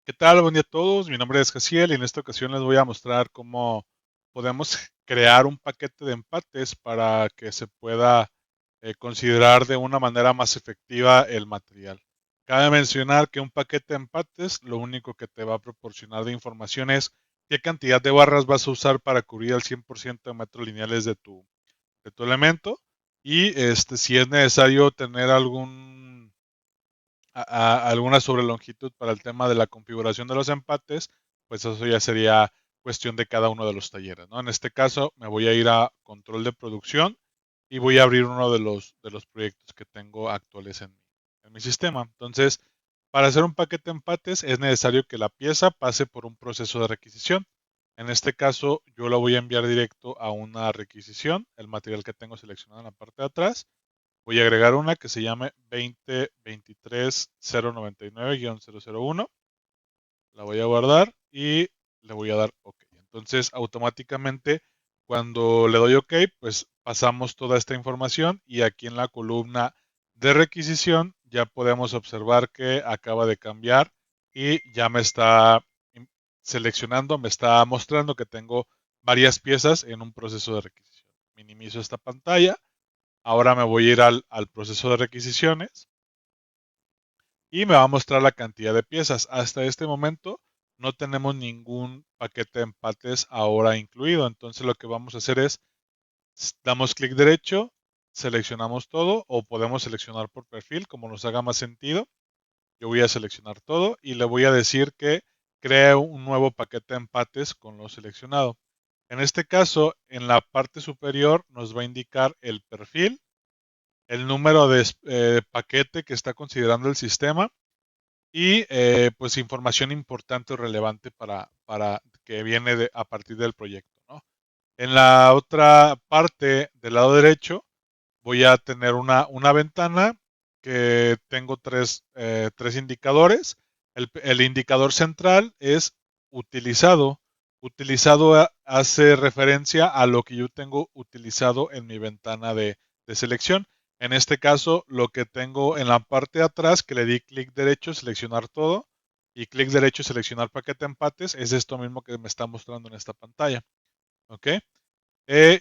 ¿Qué tal? Buen día a todos. Mi nombre es Jaciel y en esta ocasión les voy a mostrar cómo podemos crear un paquete de empates para que se pueda considerar de una manera más efectiva el material. Cabe mencionar que un paquete de empates lo único que te va a proporcionar de información es qué cantidad de barras vas a usar para cubrir el 100% de metros lineales de tu elemento y si es necesario tener alguna sobrelongitud para el tema de la configuración de los empates, pues eso ya sería cuestión de cada uno de los talleres, ¿no? En este caso me voy a ir a control de producción y voy a abrir uno de los proyectos que tengo actuales en mi sistema. Entonces, para hacer un paquete de empates es necesario que la pieza pase por un proceso de requisición. En este caso, yo lo voy a enviar directo a una requisición, el material que tengo seleccionado en la parte de atrás. Voy a agregar una que se llame 2023-099-001. La voy a guardar y le voy a dar OK. Entonces, automáticamente, cuando le doy OK, pues pasamos toda esta información y aquí en la columna de requisición ya podemos observar que acaba de cambiar y ya me está seleccionando, me está mostrando que tengo varias piezas en un proceso de requisición. Minimizo esta pantalla. Ahora me voy a ir al proceso de requisiciones y me va a mostrar la cantidad de piezas. Hasta este momento no tenemos ningún paquete de empates ahora incluido. Entonces lo que vamos a hacer es, damos clic derecho, seleccionamos todo o podemos seleccionar por perfil como nos haga más sentido. Yo voy a seleccionar todo y le voy a decir que cree un nuevo paquete de empates con lo seleccionado. En este caso, en la parte superior nos va a indicar el perfil, el número de paquete que está considerando el sistema y pues información importante o relevante para que viene a partir del proyecto, ¿no? En la otra parte del lado derecho voy a tener una ventana que tengo tres indicadores. El indicador central es utilizado. Utilizado hace referencia a lo que yo tengo utilizado en mi ventana de selección. En este caso, lo que tengo en la parte de atrás, que le di clic derecho, seleccionar todo, y clic derecho, seleccionar paquete empates, es esto mismo que me está mostrando en esta pantalla. ¿Ok?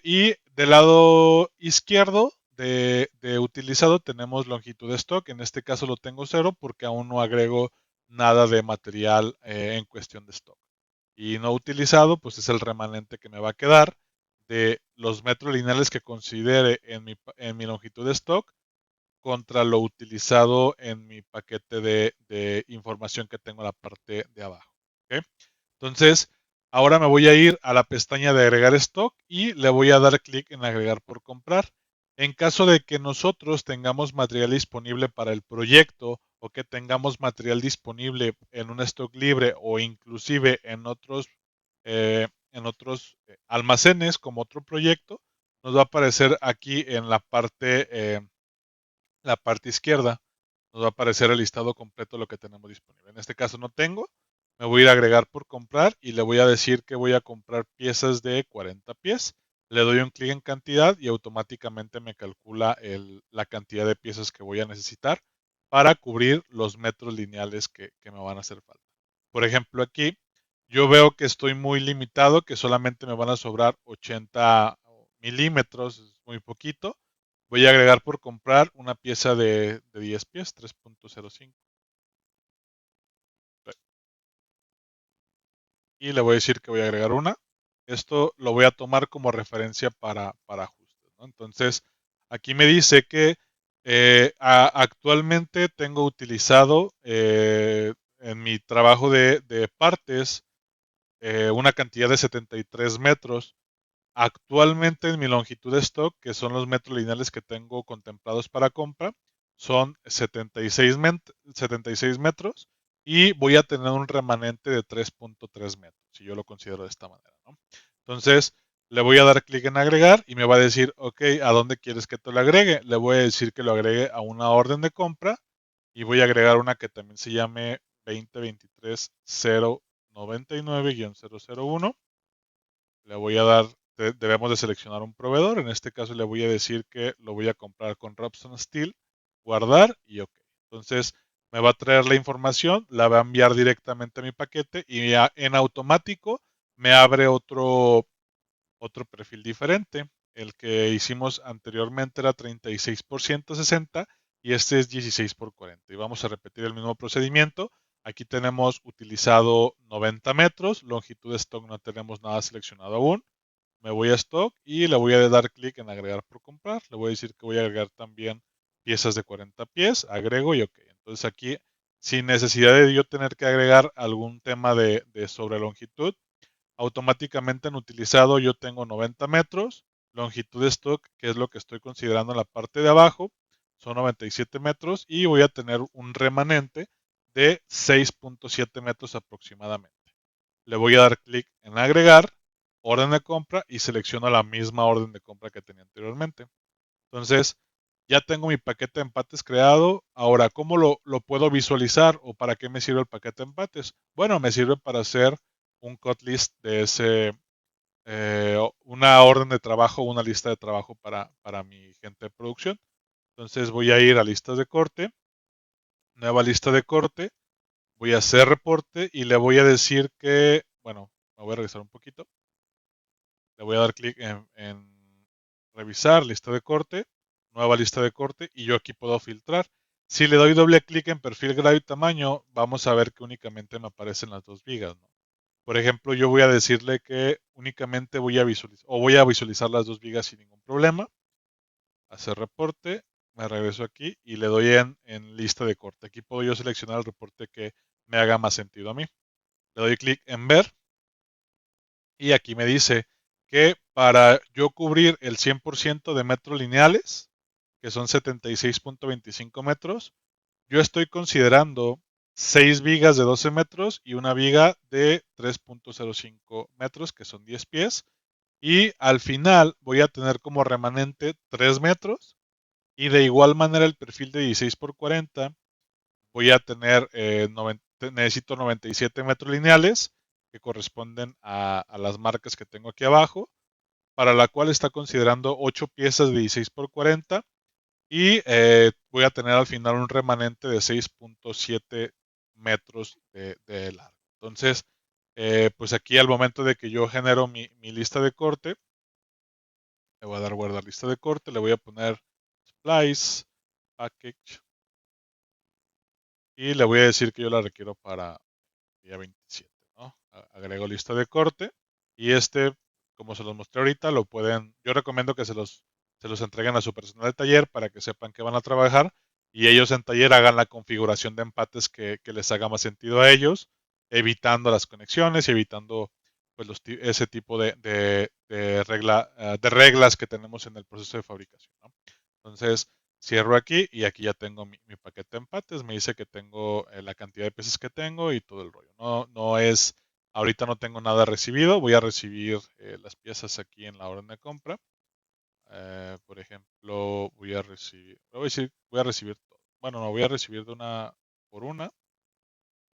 Y del lado izquierdo de utilizado tenemos longitud de stock. En este caso lo tengo cero porque aún no agrego nada de material en cuestión de stock. Y no utilizado, pues es el remanente que me va a quedar de los metros lineales que considere en mi longitud de stock contra lo utilizado en mi paquete de información que tengo en la parte de abajo. ¿Ok? Entonces, ahora me voy a ir a la pestaña de agregar stock y le voy a dar clic en agregar por comprar. En caso de que nosotros tengamos material disponible para el proyecto o que tengamos material disponible en un stock libre o inclusive en otros almacenes como otro proyecto, nos va a aparecer aquí en la parte izquierda, nos va a aparecer el listado completo de lo que tenemos disponible. En este caso no tengo, me voy a ir a agregar por comprar y le voy a decir que voy a comprar piezas de 40 pies. Le doy un clic en cantidad y automáticamente me calcula la cantidad de piezas que voy a necesitar para cubrir los metros lineales que me van a hacer falta. Por ejemplo, aquí yo veo que estoy muy limitado, que solamente me van a sobrar 80 milímetros, es muy poquito. Voy a agregar por comprar una pieza de 10 pies, 3.05. Y le voy a decir que voy a agregar una. Esto lo voy a tomar como referencia para ajustes, ¿no? Entonces, aquí me dice que actualmente tengo utilizado en mi trabajo de partes una cantidad de 73 metros. Actualmente en mi longitud de stock, que son los metros lineales que tengo contemplados para compra, son 76 metros y voy a tener un remanente de 3.3 metros, si yo lo considero de esta manera, ¿no? Entonces, le voy a dar clic en agregar y me va a decir, ok, ¿a dónde quieres que te lo agregue? Le voy a decir que lo agregue a una orden de compra y voy a agregar una que también se llame 2023-099-001. Le voy a dar, debemos de seleccionar un proveedor. En este caso le voy a decir que lo voy a comprar con Robson Steel, guardar y OK. Entonces me va a traer la información, la va a enviar directamente a mi paquete y en automático me abre otro perfil diferente. El que hicimos anteriormente era 36 por 160 y este es 16 por 40. Y vamos a repetir el mismo procedimiento. Aquí tenemos utilizado 90 metros, longitud de stock no tenemos nada seleccionado aún. Me voy a stock y le voy a dar clic en agregar por comprar. Le voy a decir que voy a agregar también piezas de 40 pies, agrego y ok. Entonces aquí, sin necesidad de yo tener que agregar algún tema de sobre longitud, automáticamente en utilizado yo tengo 90 metros, longitud de stock, que es lo que estoy considerando en la parte de abajo, son 97 metros y voy a tener un remanente de 6.7 metros aproximadamente. Le voy a dar clic en agregar, orden de compra y selecciono la misma orden de compra que tenía anteriormente. Entonces, ya tengo mi paquete de empates creado. Ahora, ¿cómo lo puedo visualizar o para qué me sirve el paquete de empates? Bueno, me sirve para hacer un cut list de una orden de trabajo, una lista de trabajo para mi gente de producción. Entonces voy a ir a listas de corte, nueva lista de corte, voy a hacer reporte y le voy a decir que, bueno, me voy a regresar un poquito, le voy a dar clic en revisar, lista de corte, nueva lista de corte y yo aquí puedo filtrar. Si le doy doble clic en perfil, grado y tamaño, vamos a ver que únicamente me aparecen las dos vigas, ¿no? Por ejemplo, yo voy a decirle que únicamente voy a visualizar las dos vigas sin ningún problema. Hacer reporte, me regreso aquí y le doy en lista de corte. Aquí puedo yo seleccionar el reporte que me haga más sentido a mí. Le doy clic en ver y aquí me dice que para yo cubrir el 100% de metros lineales, que son 76.25 metros, yo estoy considerando 6 vigas de 12 metros y una viga de 3.05 metros, que son 10 pies. Y al final voy a tener como remanente 3 metros. Y de igual manera el perfil de 16 por 40 voy a tener, necesito 97 metros lineales que corresponden a las marcas que tengo aquí abajo, para la cual está considerando 8 piezas de 16 por 40 y voy a tener al final un remanente de 6.7 metros de largo. Entonces, pues aquí al momento de que yo genero mi lista de corte, le voy a dar guardar lista de corte, le voy a poner splice, package y le voy a decir que yo la requiero para día 27, ¿no? Agrego lista de corte y como se los mostré ahorita, yo recomiendo que se los entreguen a su personal de taller para que sepan que van a trabajar y ellos en taller hagan la configuración de empates que les haga más sentido a ellos, evitando las conexiones y evitando pues ese tipo de reglas que tenemos en el proceso de fabricación, ¿no? Entonces, cierro aquí y aquí ya tengo mi paquete de empates. Me dice que tengo la cantidad de piezas que tengo y todo el rollo. No es, ahorita no tengo nada recibido. Voy a recibir las piezas aquí en la orden de compra. Por ejemplo, voy a recibir todo. Bueno, no, voy a recibir de una por una.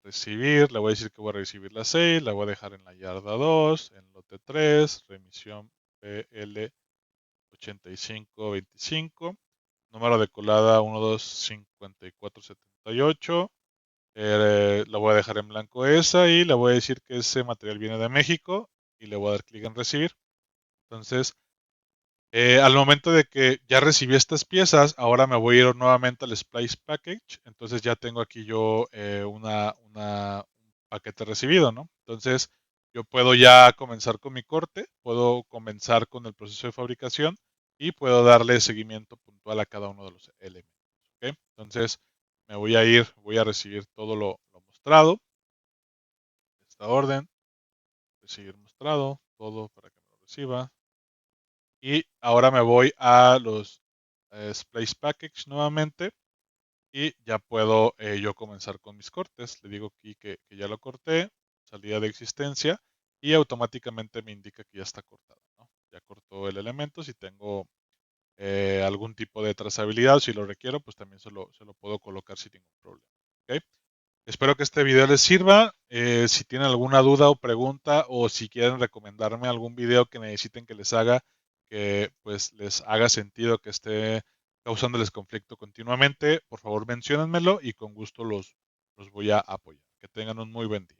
Recibir, le voy a decir que voy a recibir las 6, la voy a dejar en la yarda 2, en lote 3, remisión PL 8525. Número de colada 125478. La voy a dejar en blanco esa y le voy a decir que ese material viene de México y le voy a dar clic en recibir. Entonces, al momento de que ya recibí estas piezas, ahora me voy a ir nuevamente al Splice Package. Entonces ya tengo aquí yo un paquete recibido, ¿no? Entonces yo puedo ya comenzar con mi corte, puedo comenzar con el proceso de fabricación y puedo darle seguimiento puntual a cada uno de los elementos. ¿Ok? Entonces me voy a recibir todo lo mostrado, esta orden, recibir mostrado, todo para que me lo reciba. Y ahora me voy a los Splice Package nuevamente y ya puedo yo comenzar con mis cortes. Le digo aquí que ya lo corté, salida de existencia y automáticamente me indica que ya está cortado, ¿no? Ya cortó el elemento. Si tengo algún tipo de trazabilidad, si lo requiero, pues también se lo puedo colocar sin ningún problema. ¿Ok? Espero que este video les sirva. Si tienen alguna duda o pregunta o si quieren recomendarme algún video que necesiten que les haga, que pues les haga sentido que esté causándoles conflicto continuamente, por favor menciónenmelo y con gusto los voy a apoyar. Que tengan un muy buen día.